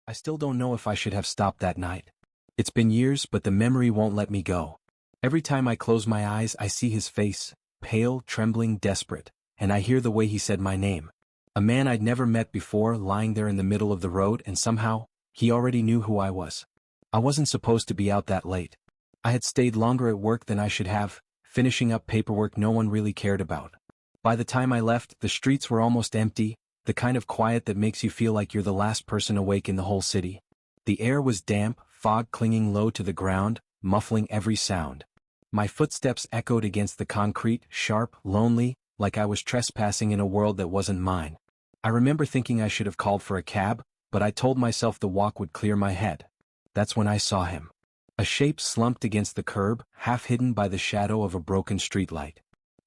I still don't know if I should have stopped that night. It's been years, but the memory won't let me go. Every time I close my eyes, I see his face, pale, trembling, desperate, and I hear the way he said my name. A man I'd never met before lying there in the middle of the road, and somehow, he already knew who I was. I wasn't supposed to be out that late. I had stayed longer at work than I should have, finishing up paperwork no one really cared about. By the time I left, the streets were almost empty, the kind of quiet that makes you feel like you're the last person awake in the whole city. The air was damp, fog clinging low to the ground, muffling every sound. My footsteps echoed against the concrete, sharp, lonely, like I was trespassing in a world that wasn't mine. I remember thinking I should have called for a cab, but I told myself the walk would clear my head. That's when I saw him. A shape slumped against the curb, half hidden by the shadow of a broken streetlight.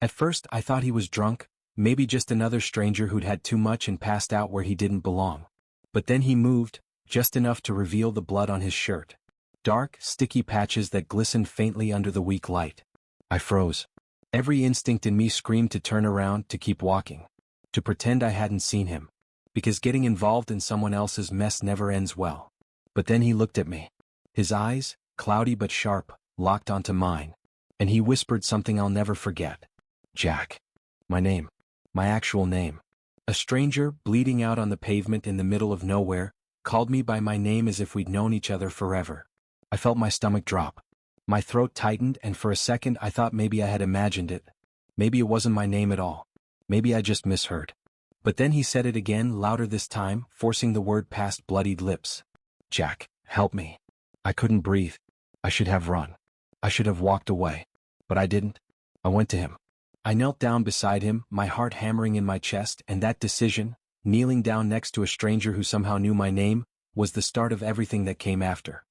At first I thought he was drunk, maybe just another stranger who'd had too much and passed out where he didn't belong. But then he moved, just enough to reveal the blood on his shirt. Dark, sticky patches that glistened faintly under the weak light. I froze. Every instinct in me screamed to turn around, to keep walking. To pretend I hadn't seen him. Because getting involved in someone else's mess never ends well. But then he looked at me. His eyes, cloudy but sharp, locked onto mine. And he whispered something I'll never forget. Jack. My name. My actual name. A stranger, bleeding out on the pavement in the middle of nowhere, called me by my name as if we'd known each other forever. I felt my stomach drop. My throat tightened, and for a second I thought maybe I had imagined it. Maybe it wasn't my name at all. Maybe I just misheard. But then he said it again, louder this time, forcing the word past bloodied lips. Jack, help me. I couldn't breathe. I should have run. I should have walked away. But I didn't. I went to him. I knelt down beside him, my heart hammering in my chest, and that decision, kneeling down next to a stranger who somehow knew my name, was the start of everything that came after.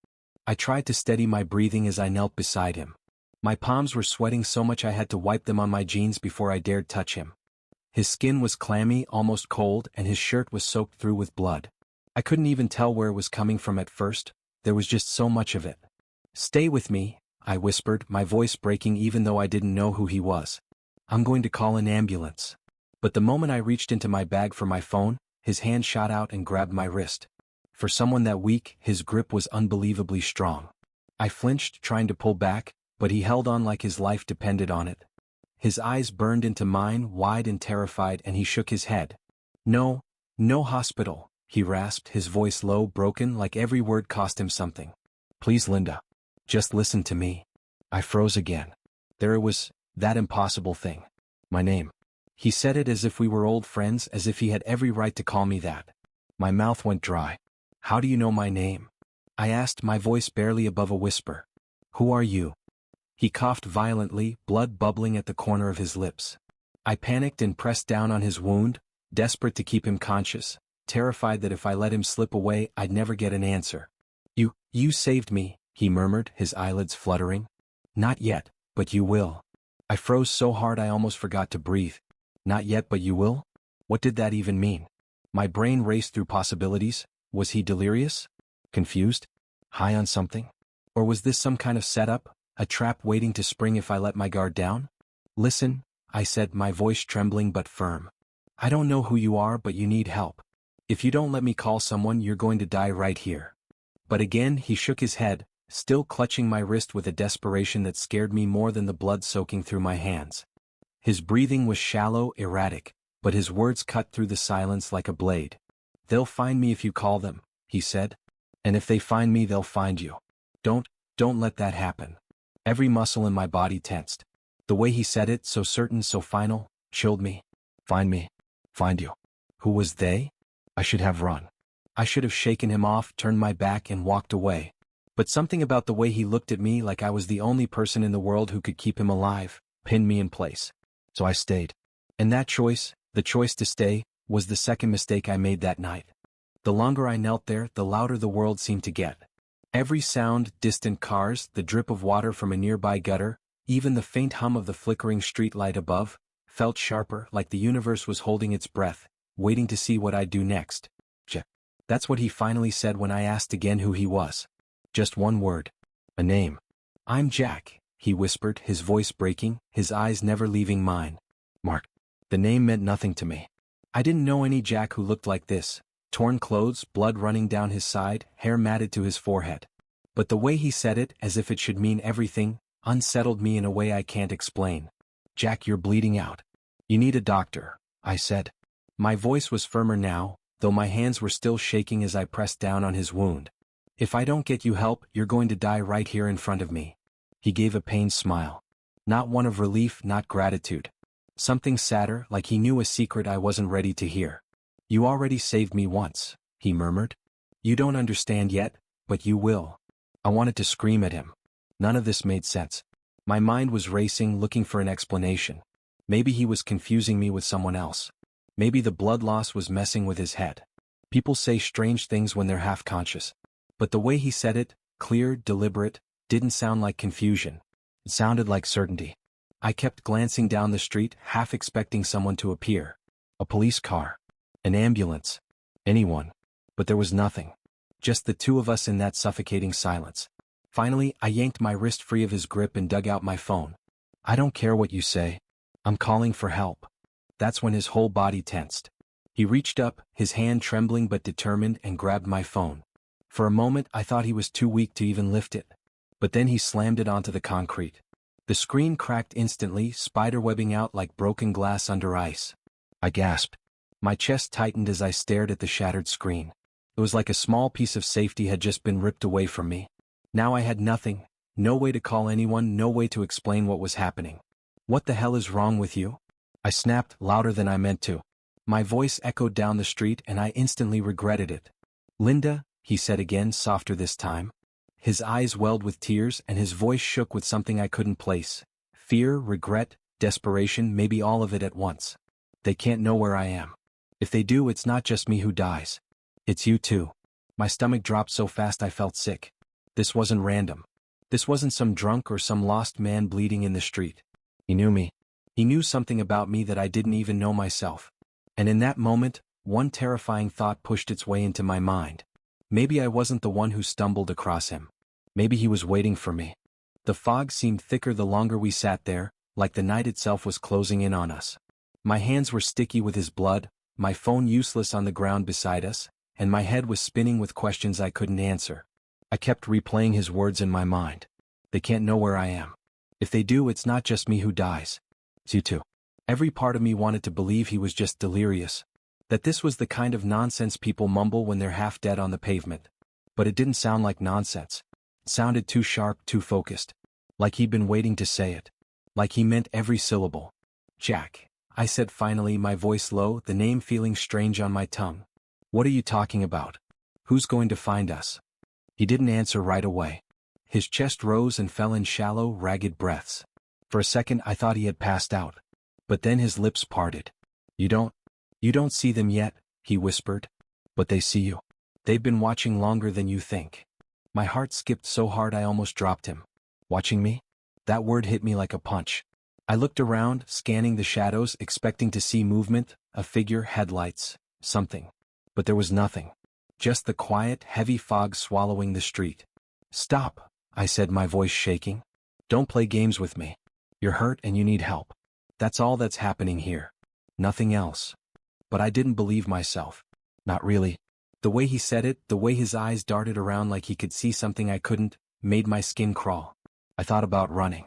I tried to steady my breathing as I knelt beside him. My palms were sweating so much I had to wipe them on my jeans before I dared touch him. His skin was clammy, almost cold, and his shirt was soaked through with blood. I couldn't even tell where it was coming from at first, there was just so much of it. Stay with me, I whispered, my voice breaking even though I didn't know who he was. I'm going to call an ambulance. But the moment I reached into my bag for my phone, his hand shot out and grabbed my wrist. For someone that weak, his grip was unbelievably strong. I flinched, trying to pull back, but he held on like his life depended on it. His eyes burned into mine, wide and terrified, and he shook his head. No, no hospital, he rasped, his voice low, broken, like every word cost him something. Please, Linda. Just listen to me. I froze again. There it was, that impossible thing. My name. He said it as if we were old friends, as if he had every right to call me that. My mouth went dry. How do you know my name? I asked, my voice barely above a whisper. Who are you? He coughed violently, blood bubbling at the corner of his lips. I panicked and pressed down on his wound, desperate to keep him conscious, terrified that if I let him slip away I'd never get an answer. You saved me, he murmured, his eyelids fluttering. Not yet, but you will. I froze so hard I almost forgot to breathe. Not yet, but you will? What did that even mean? My brain raced through possibilities. Was he delirious? Confused? High on something? Or was this some kind of setup, a trap waiting to spring if I let my guard down? Listen, I said, my voice trembling but firm. I don't know who you are, but you need help. If you don't let me call someone, you're going to die right here. But again he shook his head, still clutching my wrist with a desperation that scared me more than the blood soaking through my hands. His breathing was shallow, erratic, but his words cut through the silence like a blade. They'll find me if you call them, he said. And if they find me, they'll find you. Don't let that happen. Every muscle in my body tensed. The way he said it, so certain, so final, chilled me. Find me. Find you. Who was they? I should have run. I should have shaken him off, turned my back, and walked away. But something about the way he looked at me, like I was the only person in the world who could keep him alive, pinned me in place. So I stayed. And that choice, the choice to stay, was the second mistake I made that night. The longer I knelt there, the louder the world seemed to get. Every sound, distant cars, the drip of water from a nearby gutter, even the faint hum of the flickering street light above, felt sharper, like the universe was holding its breath, waiting to see what I'd do next. Jack. That's what he finally said when I asked again who he was. Just one word. A name. I'm Jack, he whispered, his voice breaking, his eyes never leaving mine. Mark. The name meant nothing to me. I didn't know any Jack who looked like this, Torn clothes, blood running down his side, hair matted to his forehead. But the way he said it, as if it should mean everything, unsettled me in a way I can't explain. "Jack, you're bleeding out. You need a doctor," I said. My voice was firmer now, though my hands were still shaking as I pressed down on his wound. "If I don't get you help, you're going to die right here in front of me." He gave a pained smile. Not one of relief, not gratitude. Something sadder, like he knew a secret I wasn't ready to hear. "You already saved me once," he murmured. "You don't understand yet, but you will." I wanted to scream at him. None of this made sense. My mind was racing, looking for an explanation. Maybe he was confusing me with someone else. Maybe the blood loss was messing with his head. People say strange things when they're half-conscious. But the way he said it, clear, deliberate, didn't sound like confusion. It sounded like certainty. I kept glancing down the street, half expecting someone to appear. A police car. An ambulance. Anyone. But there was nothing. Just the two of us in that suffocating silence. Finally, I yanked my wrist free of his grip and dug out my phone. "I don't care what you say. I'm calling for help." That's when his whole body tensed. He reached up, his hand trembling but determined, and grabbed my phone. For a moment I thought he was too weak to even lift it. But then he slammed it onto the concrete. The screen cracked instantly, spiderwebbing out like broken glass under ice. I gasped. My chest tightened as I stared at the shattered screen. It was like a small piece of safety had just been ripped away from me. Now I had nothing, no way to call anyone, no way to explain what was happening. "What the hell is wrong with you?" I snapped, louder than I meant to. My voice echoed down the street and I instantly regretted it. "Linda," he said again, softer this time. His eyes welled with tears and his voice shook with something I couldn't place. Fear, regret, desperation, maybe all of it at once. "They can't know where I am. If they do, it's not just me who dies. It's you too." My stomach dropped so fast I felt sick. This wasn't random. This wasn't some drunk or some lost man bleeding in the street. He knew me. He knew something about me that I didn't even know myself. And in that moment, one terrifying thought pushed its way into my mind. Maybe I wasn't the one who stumbled across him. Maybe he was waiting for me. The fog seemed thicker the longer we sat there, like the night itself was closing in on us. My hands were sticky with his blood, my phone useless on the ground beside us, and my head was spinning with questions I couldn't answer. I kept replaying his words in my mind. "They can't know where I am. If they do, it's not just me who dies. It's you too." Every part of me wanted to believe he was just delirious. That this was the kind of nonsense people mumble when they're half dead on the pavement. But it didn't sound like nonsense. It sounded too sharp, too focused. Like he'd been waiting to say it. Like he meant every syllable. "Jack," I said finally, my voice low, the name feeling strange on my tongue. "What are you talking about? Who's going to find us?" He didn't answer right away. His chest rose and fell in shallow, ragged breaths. For a second I thought he had passed out. But then his lips parted. You don't see them yet," he whispered. "But they see you. They've been watching longer than you think." My heart skipped so hard I almost dropped him. Watching me? That word hit me like a punch. I looked around, scanning the shadows, expecting to see movement, a figure, headlights, something. But there was nothing. Just the quiet, heavy fog swallowing the street. "Stop," I said, my voice shaking. "Don't play games with me. You're hurt and you need help. That's all that's happening here. Nothing else." But I didn't believe myself. Not really. The way he said it, the way his eyes darted around like he could see something I couldn't, made my skin crawl. I thought about running.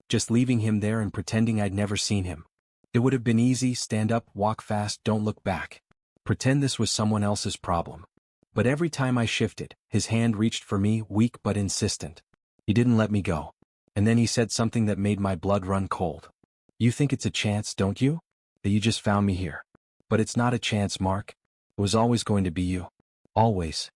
Just leaving him there and pretending I'd never seen him. It would have been easy, stand up, walk fast, don't look back. Pretend this was someone else's problem. But every time I shifted, his hand reached for me, weak but insistent. He didn't let me go. And then he said something that made my blood run cold. "You think it's a chance, don't you? That you just found me here. But it's not a chance, Mark. It was always going to be you. Always."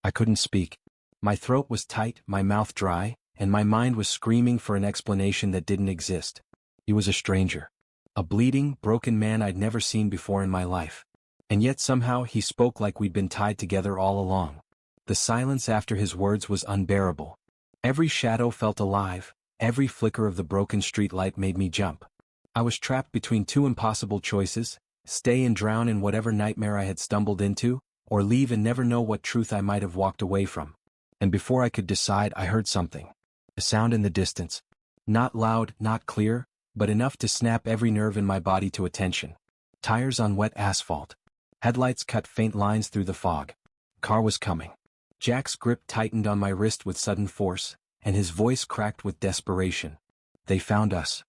I couldn't speak. My throat was tight, my mouth dry, and my mind was screaming for an explanation that didn't exist. He was a stranger. A bleeding, broken man I'd never seen before in my life. And yet somehow he spoke like we'd been tied together all along. The silence after his words was unbearable. Every shadow felt alive, every flicker of the broken street light made me jump. I was trapped between two impossible choices: stay and drown in whatever nightmare I had stumbled into, or leave and never know what truth I might have walked away from. And before I could decide, I heard something. A sound in the distance. Not loud, not clear, but enough to snap every nerve in my body to attention. Tires on wet asphalt. Headlights cut faint lines through the fog. Car was coming. Jack's grip tightened on my wrist with sudden force, and his voice cracked with desperation. They found us.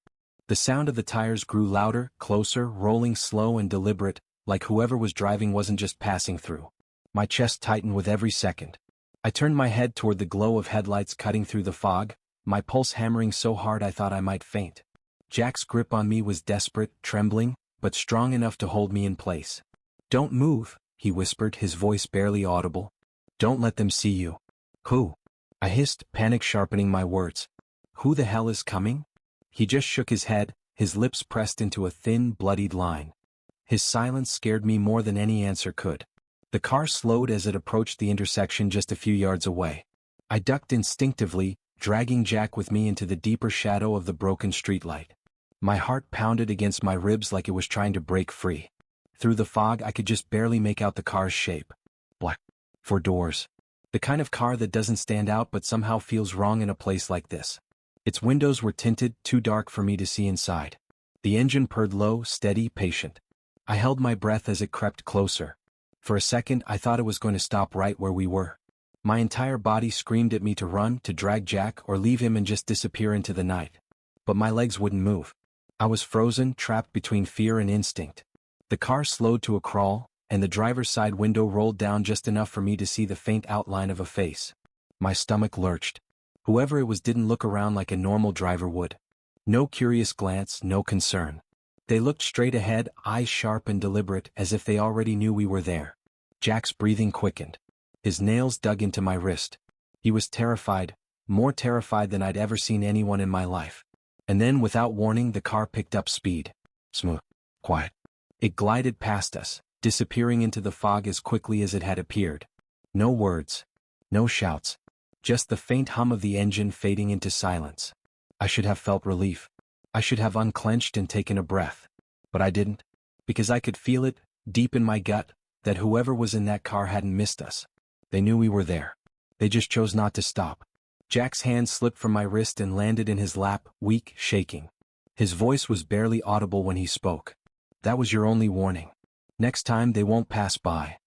The sound of the tires grew louder, closer, rolling slow and deliberate, like whoever was driving wasn't just passing through. My chest tightened with every second. I turned my head toward the glow of headlights cutting through the fog, my pulse hammering so hard I thought I might faint. Jack's grip on me was desperate, trembling, but strong enough to hold me in place. "Don't move," he whispered, his voice barely audible. "Don't let them see you." "Who?" I hissed, panic sharpening my words. "Who the hell is coming?" He just shook his head, his lips pressed into a thin, bloodied line. His silence scared me more than any answer could. The car slowed as it approached the intersection just a few yards away. I ducked instinctively, dragging Jack with me into the deeper shadow of the broken streetlight. My heart pounded against my ribs like it was trying to break free. Through the fog I could just barely make out the car's shape. Black. 4 doors. The kind of car that doesn't stand out but somehow feels wrong in a place like this. Its windows were tinted, too dark for me to see inside. The engine purred low, steady, patient. I held my breath as it crept closer. For a second I thought it was going to stop right where we were. My entire body screamed at me to run, to drag Jack, or leave him and just disappear into the night. But my legs wouldn't move. I was frozen, trapped between fear and instinct. The car slowed to a crawl, and the driver's side window rolled down just enough for me to see the faint outline of a face. My stomach lurched. Whoever it was didn't look around like a normal driver would. No curious glance, no concern. They looked straight ahead, eyes sharp and deliberate, as if they already knew we were there. Jack's breathing quickened. His nails dug into my wrist. He was terrified, more terrified than I'd ever seen anyone in my life. And then, without warning, the car picked up speed. Smooth. Quiet. It glided past us, disappearing into the fog as quickly as it had appeared. No words. No shouts. Just the faint hum of the engine fading into silence. I should have felt relief. I should have unclenched and taken a breath. But I didn't. Because I could feel it, deep in my gut, that whoever was in that car hadn't missed us. They knew we were there. They just chose not to stop. Jack's hand slipped from my wrist and landed in his lap, weak, shaking. His voice was barely audible when he spoke. "That was your only warning. Next time they won't pass by."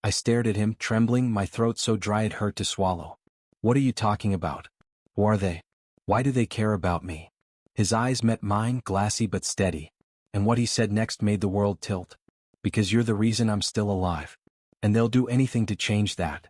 I stared at him, trembling, my throat so dry it hurt to swallow. "What are you talking about? Who are they? Why do they care about me?" His eyes met mine, glassy but steady. And what he said next made the world tilt. "Because you're the reason I'm still alive. And they'll do anything to change that."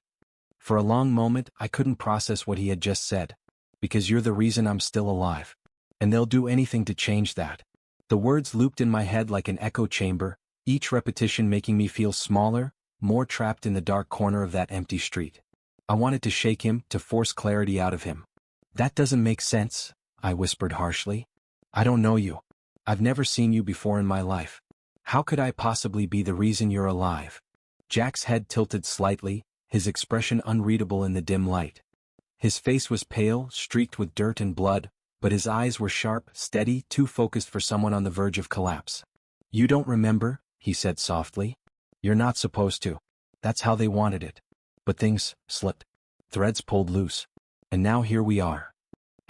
For a long moment, I couldn't process what he had just said. "Because you're the reason I'm still alive. And they'll do anything to change that." The words looped in my head like an echo chamber, each repetition making me feel smaller, more trapped in the dark corner of that empty street. I wanted to shake him, to force clarity out of him. "That doesn't make sense," I whispered harshly. "I don't know you. I've never seen you before in my life. How could I possibly be the reason you're alive?" Jack's head tilted slightly, his expression unreadable in the dim light. His face was pale, streaked with dirt and blood, but his eyes were sharp, steady, too focused for someone on the verge of collapse. "You don't remember," he said softly. "You're not supposed to. That's how they wanted it. But things slipped. Threads pulled loose. And now here we are."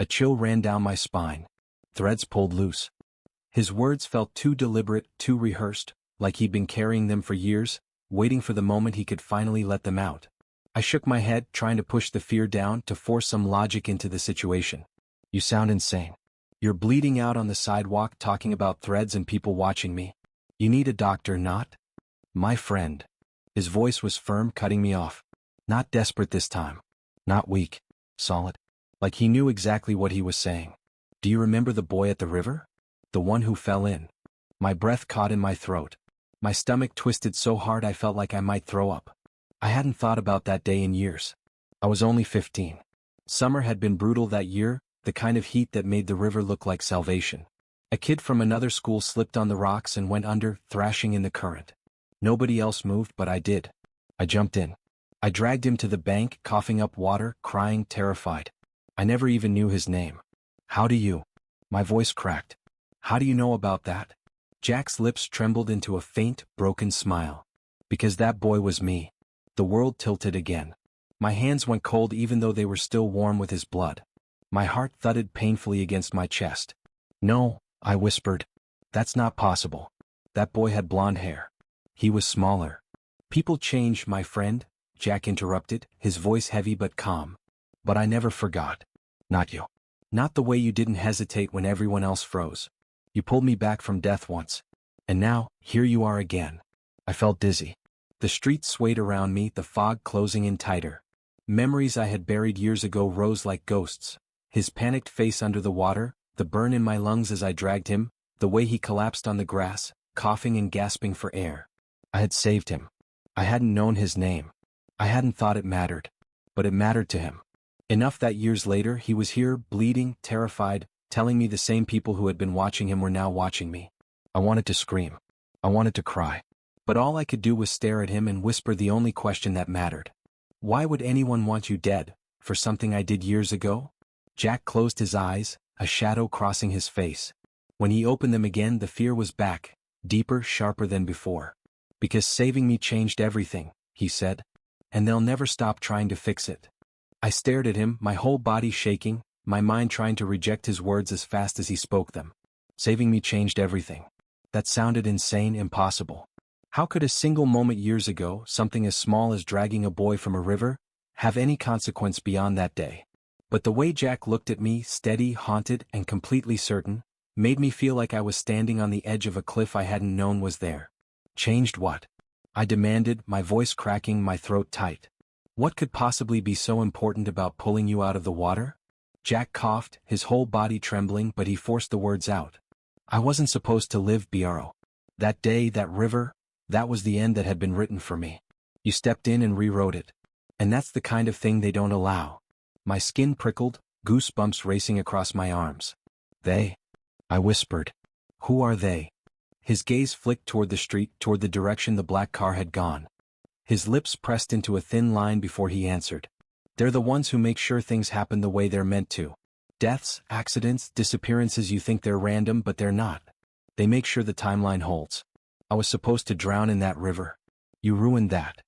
A chill ran down my spine. Threads pulled loose. His words felt too deliberate, too rehearsed, like he'd been carrying them for years, waiting for the moment he could finally let them out. I shook my head, trying to push the fear down, to force some logic into the situation. "You sound insane. You're bleeding out on the sidewalk talking about threads and people watching me. You need a doctor, not my friend." His voice was firm, cutting me off. Not desperate this time. Not weak. Solid. Like he knew exactly what he was saying. "Do you remember the boy at the river? The one who fell in?" My breath caught in my throat. My stomach twisted so hard I felt like I might throw up. I hadn't thought about that day in years. I was only 15. Summer had been brutal that year, the kind of heat that made the river look like salvation. A kid from another school slipped on the rocks and went under, thrashing in the current. Nobody else moved, but I did. I jumped in. I dragged him to the bank, coughing up water, crying, terrified. I never even knew his name. "How do you?" My voice cracked. "How do you know about that?" Jack's lips trembled into a faint, broken smile. "Because that boy was me." The world tilted again. My hands went cold even though they were still warm with his blood. My heart thudded painfully against my chest. "No," I whispered. "That's not possible. That boy had blonde hair. He was smaller. People change, my friend, Jack interrupted, his voice heavy but calm. But I never forgot. Not you. Not the way you didn't hesitate when everyone else froze. You pulled me back from death once. And now, here you are again. I felt dizzy. The street swayed around me, the fog closing in tighter. Memories I had buried years ago rose like ghosts. His panicked face under the water, the burn in my lungs as I dragged him, the way he collapsed on the grass, coughing and gasping for air. I had saved him. I hadn't known his name. I hadn't thought it mattered. But it mattered to him. Enough that years later he was here, bleeding, terrified, telling me the same people who had been watching him were now watching me. I wanted to scream. I wanted to cry. But all I could do was stare at him and whisper the only question that mattered. Why would anyone want you dead, for something I did years ago? Jack closed his eyes, a shadow crossing his face. When he opened them again, the fear was back, deeper, sharper than before. Because saving me changed everything, he said. And they'll never stop trying to fix it. I stared at him, my whole body shaking, my mind trying to reject his words as fast as he spoke them. Saving me changed everything. That sounded insane, impossible. How could a single moment years ago, something as small as dragging a boy from a river, have any consequence beyond that day? But the way Jack looked at me, steady, haunted, and completely certain, made me feel like I was standing on the edge of a cliff I hadn't known was there. Changed what? I demanded, my voice cracking, my throat tight. What could possibly be so important about pulling you out of the water? Jack coughed, his whole body trembling, but he forced the words out. I wasn't supposed to live, Bro. That day, that river, that was the end that had been written for me. You stepped in and rewrote it. And that's the kind of thing they don't allow. My skin prickled, goosebumps racing across my arms. They? I whispered. Who are they? His gaze flicked toward the street, toward the direction the black car had gone. His lips pressed into a thin line before he answered. They're the ones who make sure things happen the way they're meant to. Deaths, accidents, disappearances, you think they're random, but they're not. They make sure the timeline holds. I was supposed to drown in that river. You ruined that.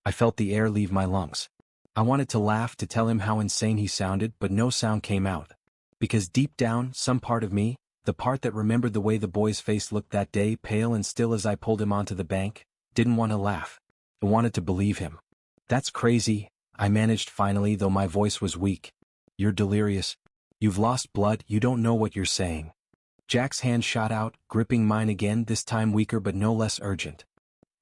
I felt the air leave my lungs. I wanted to laugh, to tell him how insane he sounded, but no sound came out. Because deep down, some part of me, the part that remembered the way the boy's face looked that day, pale and still as I pulled him onto the bank, didn't want to laugh. I wanted to believe him. That's crazy, I managed finally, though my voice was weak. You're delirious. You've lost blood, you don't know what you're saying. Jack's hand shot out, gripping mine again, this time weaker but no less urgent.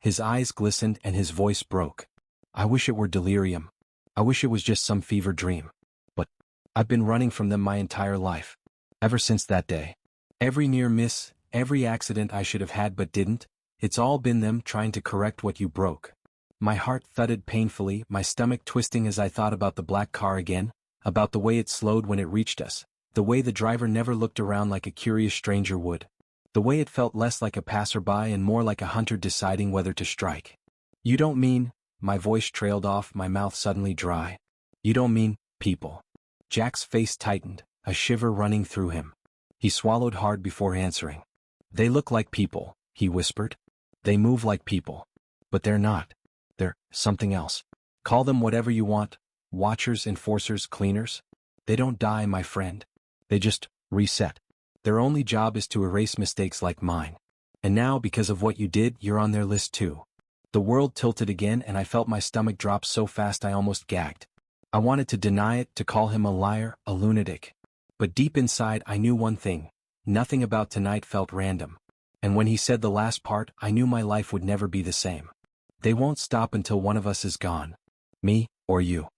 His eyes glistened and his voice broke. I wish it were delirium. I wish it was just some fever dream. But I've been running from them my entire life. Ever since that day. Every near miss, every accident I should have had but didn't, it's all been them trying to correct what you broke. My heart thudded painfully, my stomach twisting as I thought about the black car again, about the way it slowed when it reached us, the way the driver never looked around like a curious stranger would, the way it felt less like a passerby and more like a hunter deciding whether to strike. You don't mean, my voice trailed off, my mouth suddenly dry. You don't mean, people. Jack's face tightened, a shiver running through him. He swallowed hard before answering. They look like people, he whispered. They move like people. But they're not. They're something else. Call them whatever you want, watchers, enforcers, cleaners. They don't die, my friend. They just reset. Their only job is to erase mistakes like mine. And now, because of what you did, you're on their list too. The world tilted again and I felt my stomach drop so fast I almost gagged. I wanted to deny it, to call him a liar, a lunatic. But deep inside I knew one thing. Nothing about tonight felt random. And when he said the last part, I knew my life would never be the same. They won't stop until one of us is gone. Me, or you.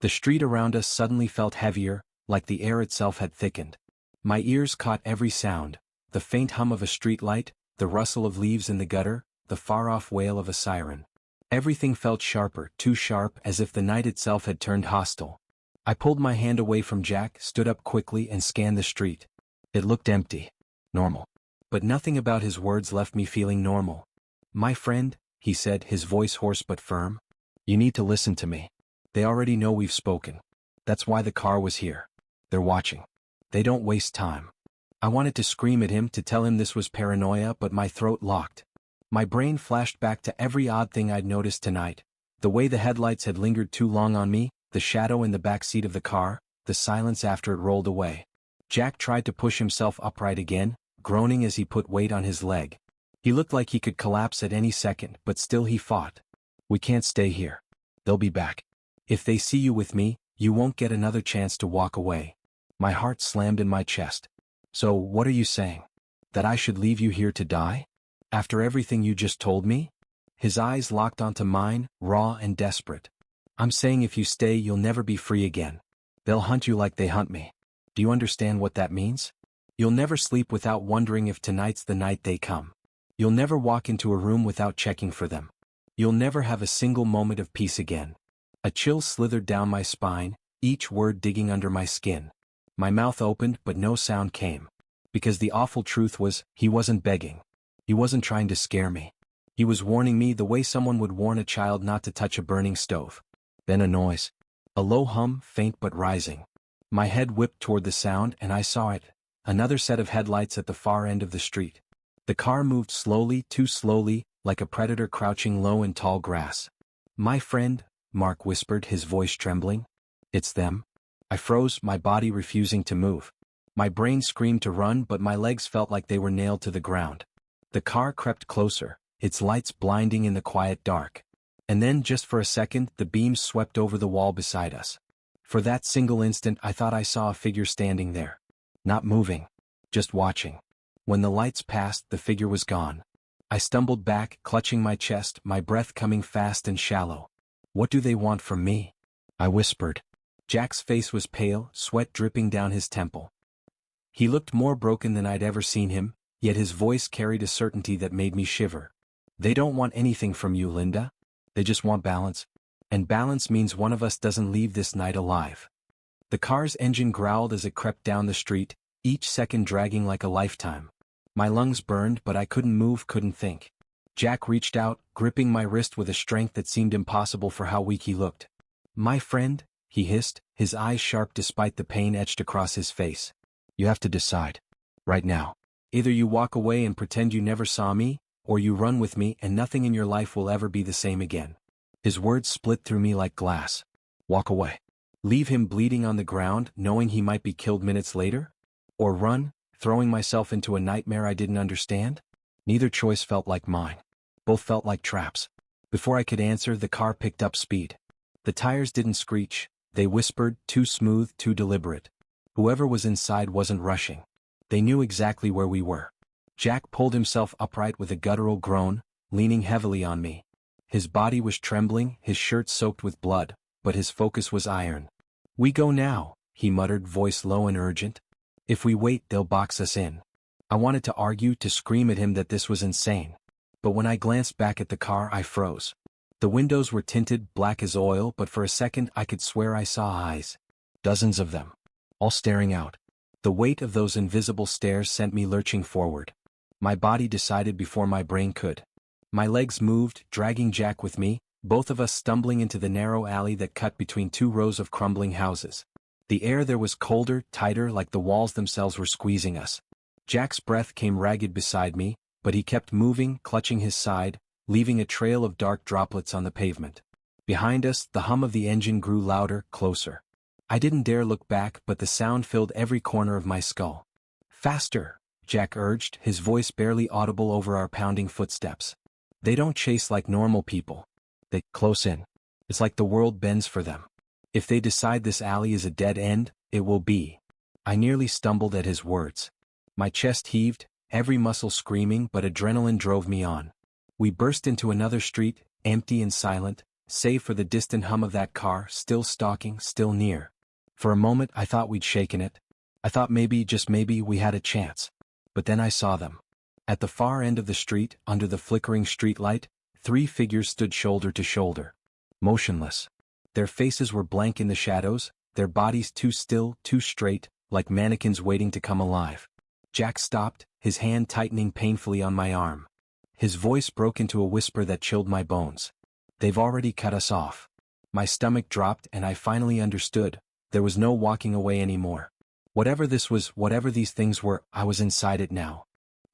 The street around us suddenly felt heavier, like the air itself had thickened. My ears caught every sound, the faint hum of a street light, the rustle of leaves in the gutter, the far-off wail of a siren. Everything felt sharper, too sharp, as if the night itself had turned hostile. I pulled my hand away from Jack, stood up quickly and scanned the street. It looked empty. Normal. But nothing about his words left me feeling normal. My friend, he said, his voice hoarse but firm. You need to listen to me. They already know we've spoken. That's why the car was here. They're watching. They don't waste time. I wanted to scream at him, to tell him this was paranoia, but my throat locked. My brain flashed back to every odd thing I'd noticed tonight. The way the headlights had lingered too long on me, the shadow in the back seat of the car, the silence after it rolled away. Jack tried to push himself upright again, groaning as he put weight on his leg. He looked like he could collapse at any second, but still he fought. We can't stay here. They'll be back. If they see you with me, you won't get another chance to walk away. My heart slammed in my chest. So, what are you saying? That I should leave you here to die? After everything you just told me? His eyes locked onto mine, raw and desperate. I'm saying if you stay, you'll never be free again. They'll hunt you like they hunt me. Do you understand what that means? You'll never sleep without wondering if tonight's the night they come. You'll never walk into a room without checking for them. You'll never have a single moment of peace again. A chill slithered down my spine, each word digging under my skin. My mouth opened but no sound came. Because the awful truth was, he wasn't begging. He wasn't trying to scare me. He was warning me the way someone would warn a child not to touch a burning stove. Then a noise. A low hum, faint but rising. My head whipped toward the sound and I saw it. Another set of headlights at the far end of the street. The car moved slowly, too slowly, like a predator crouching low in tall grass. My friend, Mark whispered, his voice trembling. It's them. I froze, my body refusing to move. My brain screamed to run but my legs felt like they were nailed to the ground. The car crept closer, its lights blinding in the quiet dark. And then, just for a second, the beams swept over the wall beside us. For that single instant I thought I saw a figure standing there. Not moving. Just watching. When the lights passed, the figure was gone. I stumbled back, clutching my chest, my breath coming fast and shallow. What do they want from me? I whispered. Jack's face was pale, sweat dripping down his temple. He looked more broken than I'd ever seen him, yet his voice carried a certainty that made me shiver. They don't want anything from you, Linda. They just want balance. And balance means one of us doesn't leave this night alive. The car's engine growled as it crept down the street, each second dragging like a lifetime. My lungs burned but I couldn't move, couldn't think. Jack reached out, gripping my wrist with a strength that seemed impossible for how weak he looked. My friend, he hissed, his eyes sharp despite the pain etched across his face. You have to decide. Right now. Either you walk away and pretend you never saw me, or you run with me and nothing in your life will ever be the same again. His words split through me like glass. Walk away. Leave him bleeding on the ground, knowing he might be killed minutes later? Or run, throwing myself into a nightmare I didn't understand? Neither choice felt like mine. Both felt like traps. Before I could answer, the car picked up speed. The tires didn't screech, they whispered, too smooth, too deliberate. Whoever was inside wasn't rushing. They knew exactly where we were. Jack pulled himself upright with a guttural groan, leaning heavily on me. His body was trembling, his shirt soaked with blood, but his focus was iron. We go now, he muttered, voice low and urgent. If we wait, they'll box us in. I wanted to argue, to scream at him that this was insane. But when I glanced back at the car, I froze. The windows were tinted black as oil, but for a second I could swear I saw eyes. Dozens of them. All staring out. The weight of those invisible stares sent me lurching forward. My body decided before my brain could. My legs moved, dragging Jack with me, both of us stumbling into the narrow alley that cut between two rows of crumbling houses. The air there was colder, tighter, like the walls themselves were squeezing us. Jack's breath came ragged beside me, but he kept moving, clutching his side, leaving a trail of dark droplets on the pavement. Behind us, the hum of the engine grew louder, closer. I didn't dare look back, but the sound filled every corner of my skull. Faster, Jack urged, his voice barely audible over our pounding footsteps. They don't chase like normal people. They close in. It's like the world bends for them. If they decide this alley is a dead end, it will be. I nearly stumbled at his words. My chest heaved, every muscle screaming, but adrenaline drove me on. We burst into another street, empty and silent, save for the distant hum of that car, still stalking, still near. For a moment I thought we'd shaken it. I thought maybe, just maybe, we had a chance. But then I saw them. At the far end of the street, under the flickering streetlight, 3 figures stood shoulder to shoulder. Motionless. Their faces were blank in the shadows, their bodies too still, too straight, like mannequins waiting to come alive. Jack stopped, his hand tightening painfully on my arm. His voice broke into a whisper that chilled my bones. They've already cut us off. My stomach dropped and I finally understood. There was no walking away anymore. Whatever this was, whatever these things were, I was inside it now.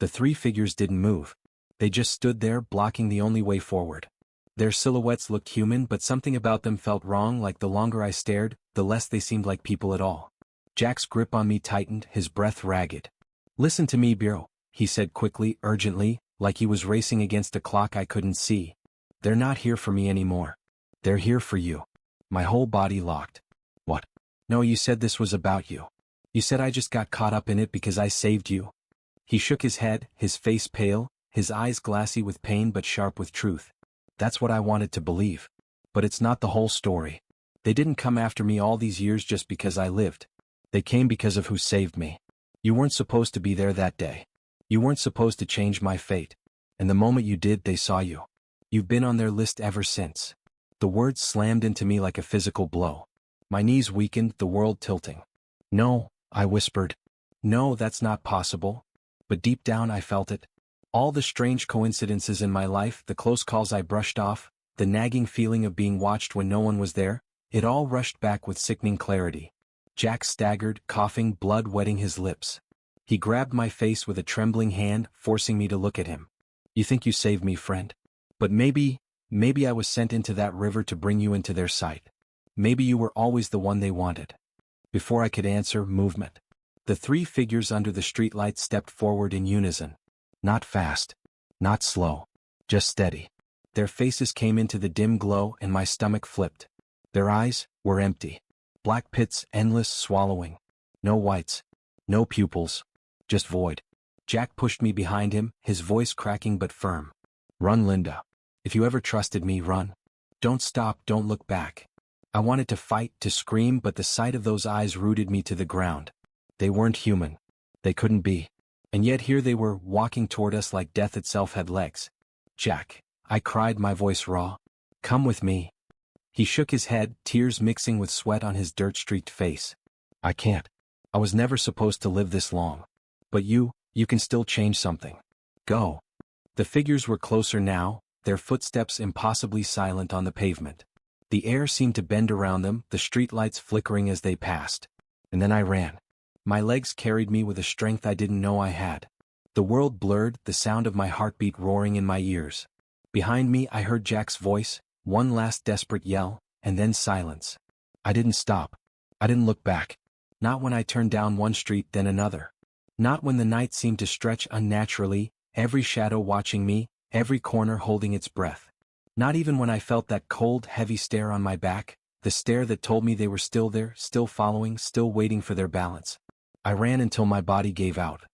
The 3 figures didn't move. They just stood there, blocking the only way forward. Their silhouettes looked human, but something about them felt wrong, like the longer I stared, the less they seemed like people at all. Jack's grip on me tightened, his breath ragged. Listen to me, Bureau, he said quickly, urgently, like he was racing against a clock I couldn't see. They're not here for me anymore. They're here for you. My whole body locked. What? No, you said this was about you. You said I just got caught up in it because I saved you. He shook his head, his face pale, his eyes glassy with pain but sharp with truth. That's what I wanted to believe. But it's not the whole story. They didn't come after me all these years just because I lived. They came because of who saved me. You weren't supposed to be there that day. You weren't supposed to change my fate. And the moment you did, they saw you. You've been on their list ever since. The words slammed into me like a physical blow. My knees weakened, the world tilting. No, I whispered. No, that's not possible. But deep down I felt it. All the strange coincidences in my life, the close calls I brushed off, the nagging feeling of being watched when no one was there, it all rushed back with sickening clarity. Jack staggered, coughing, blood wetting his lips. He grabbed my face with a trembling hand, forcing me to look at him. You think you saved me, friend? But maybe I was sent into that river to bring you into their sight. Maybe you were always the one they wanted. Before I could answer, movement. The three figures under the streetlight stepped forward in unison. Not fast. Not slow. Just steady. Their faces came into the dim glow and my stomach flipped. Their eyes were empty. Black pits, endless, swallowing. No whites. No pupils. Just void. Jack pushed me behind him, his voice cracking but firm. Run, Linda. If you ever trusted me, run. Don't stop, don't look back. I wanted to fight, to scream, but the sight of those eyes rooted me to the ground. They weren't human. They couldn't be. And yet here they were, walking toward us like death itself had legs. Jack, I cried, my voice raw. Come with me. He shook his head, tears mixing with sweat on his dirt-streaked face. I can't. I was never supposed to live this long. But you can still change something. Go. The figures were closer now, their footsteps impossibly silent on the pavement. The air seemed to bend around them, the streetlights flickering as they passed. And then I ran. My legs carried me with a strength I didn't know I had. The world blurred, the sound of my heartbeat roaring in my ears. Behind me I heard Jack's voice, one last desperate yell, and then silence. I didn't stop. I didn't look back. Not when I turned down one street then another. Not when the night seemed to stretch unnaturally, every shadow watching me, every corner holding its breath. Not even when I felt that cold, heavy stare on my back, the stare that told me they were still there, still following, still waiting for their balance. I ran until my body gave out.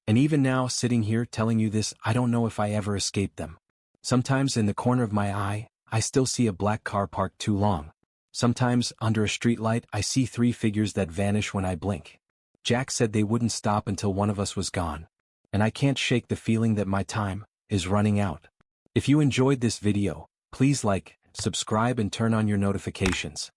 And even now, sitting here telling you this, I don't know if I ever escaped them. Sometimes in the corner of my eye, I still see a black car parked too long. Sometimes, under a streetlight, I see three figures that vanish when I blink. Jack said they wouldn't stop until one of us was gone. And I can't shake the feeling that my time is running out. If you enjoyed this video, please like, subscribe and turn on your notifications.